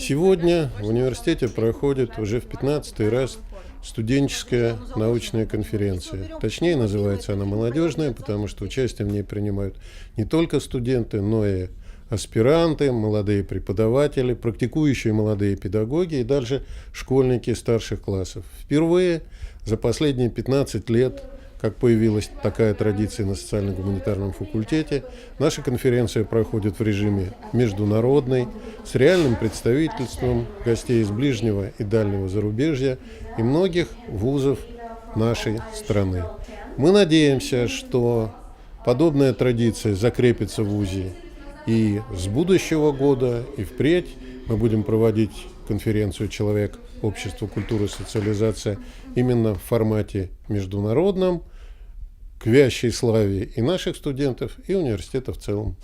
Сегодня в университете проходит уже в 15-й раз студенческая научная конференция. Точнее, называется она молодежная, потому что участие в ней принимают не только студенты, но и аспиранты, молодые преподаватели, практикующие молодые педагоги и даже школьники старших классов. Впервые за последние 15 лет, как появилась такая традиция на социально-гуманитарном факультете, наша конференция проходит в режиме международной, с реальным представительством гостей из ближнего и дальнего зарубежья и многих вузов нашей страны. Мы надеемся, что подобная традиция закрепится в вузе и с будущего года, и впредь. Мы будем проводить конференцию «Человек, общество, культура, социализация» именно в формате международном, к вящей славе и наших студентов, и университета в целом.